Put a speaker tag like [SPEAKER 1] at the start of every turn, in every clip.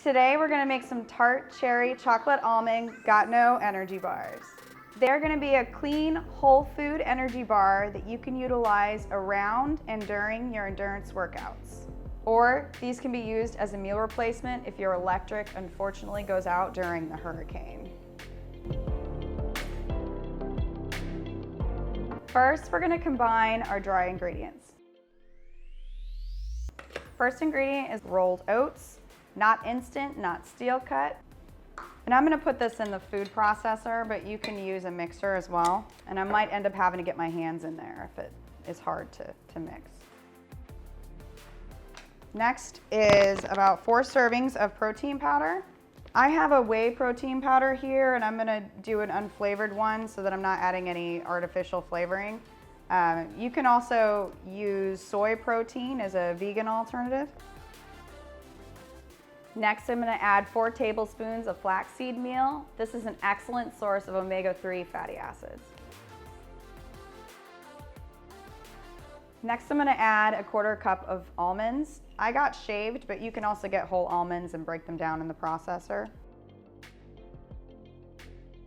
[SPEAKER 1] Today we're gonna make some Tart Cherry Chocolate Almond Got No Energy Bars. They're gonna be a clean, whole food energy bar that you can utilize around and during your endurance workouts. Or these can be used as a meal replacement if your electric unfortunately goes out during the hurricane. First, we're gonna combine our dry ingredients. First ingredient is rolled oats, not instant, not steel cut. And I'm gonna put this in the food processor, but you can use a mixer as well. And I might end up having to get my hands in there if it is hard to mix. Next is about 4 servings of protein powder. I have a whey protein powder here, and I'm gonna do an unflavored one so that I'm not adding any artificial flavoring. You can also use soy protein as a vegan alternative. Next, I'm gonna add 4 tablespoons of flaxseed meal. This is an excellent source of omega-3 fatty acids. Next, I'm gonna add a 1/4 cup of almonds. I got shaved, but you can also get whole almonds and break them down in the processor.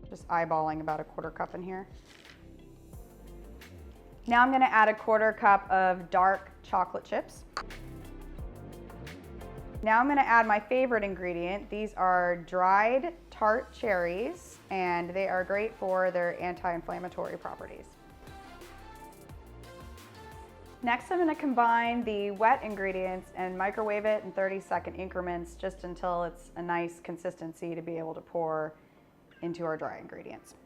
[SPEAKER 1] Just eyeballing about a 1/4 cup in here. Now I'm gonna add a 1/4 cup of dark chocolate chips. Now I'm gonna add my favorite ingredient. These are dried tart cherries, and they are great for their anti-inflammatory properties. Next, I'm gonna combine the wet ingredients and microwave it in 30-second increments just until it's a nice consistency to be able to pour into our dry ingredients.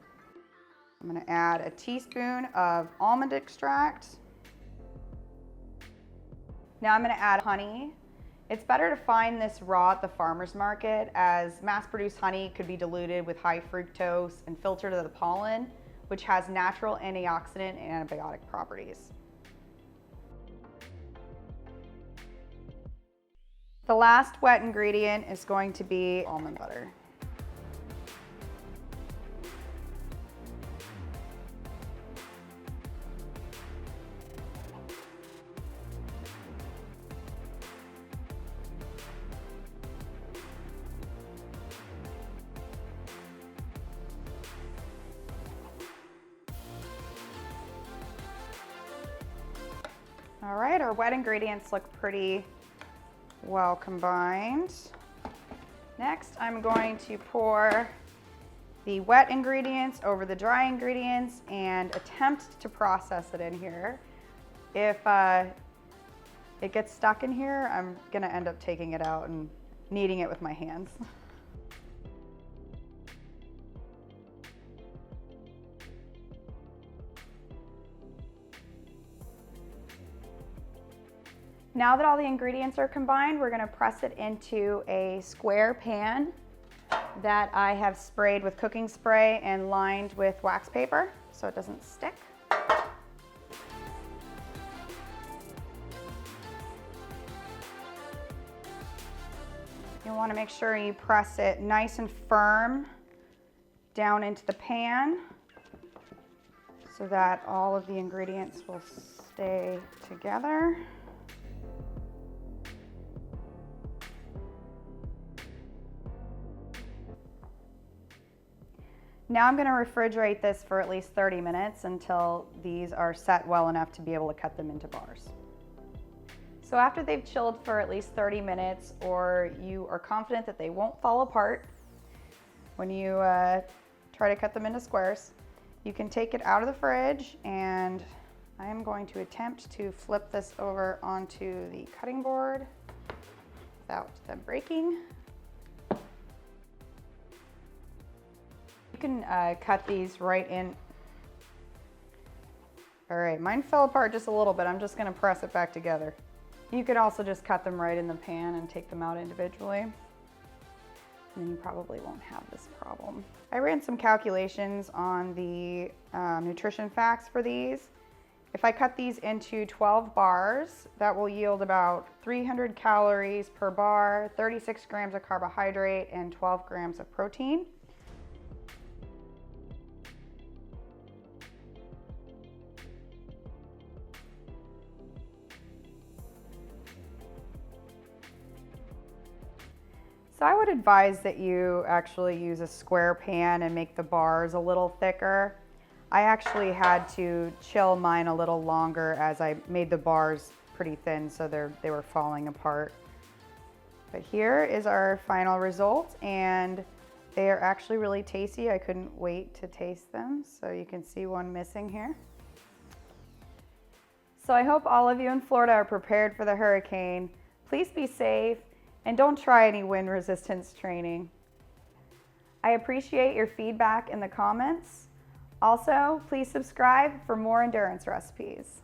[SPEAKER 1] I'm gonna add a teaspoon of almond extract. Now I'm gonna add honey. It's better to find this raw at the farmer's market, as mass-produced honey could be diluted with high fructose and filtered to the pollen, which has natural antioxidant and antibiotic properties. The last wet ingredient is going to be almond butter. All right, our wet ingredients look pretty well combined. Next, I'm going to pour the wet ingredients over the dry ingredients and attempt to process it in here. If it gets stuck in here, I'm gonna end up taking it out and kneading it with my hands. Now that all the ingredients are combined, we're gonna press it into a square pan that I have sprayed with cooking spray and lined with wax paper so it doesn't stick. You wanna make sure you press it nice and firm down into the pan so that all of the ingredients will stay together. Now I'm gonna refrigerate this for at least 30 minutes until these are set well enough to be able to cut them into bars. So after they've chilled for at least 30 minutes, or you are confident that they won't fall apart when you try to cut them into squares, you can take it out of the fridge, and I am going to attempt to flip this over onto the cutting board without them breaking. You can cut these right in. All right, mine fell apart just a little bit. I'm just gonna press it back together. You could also just cut them right in the pan and take them out individually. And then you probably won't have this problem. I ran some calculations on the nutrition facts for these. If I cut these into 12 bars, that will yield about 300 calories per bar, 36 grams of carbohydrate, and 12 grams of protein. So I would advise that you actually use a square pan and make the bars a little thicker. I actually had to chill mine a little longer as I made the bars pretty thin, so they were falling apart. But here is our final result, and they are actually really tasty. I couldn't wait to taste them. So you can see one missing here. So I hope all of you in Florida are prepared for the hurricane. Please be safe and don't try any wind resistance training. I appreciate your feedback in the comments. Also, please subscribe for more endurance recipes.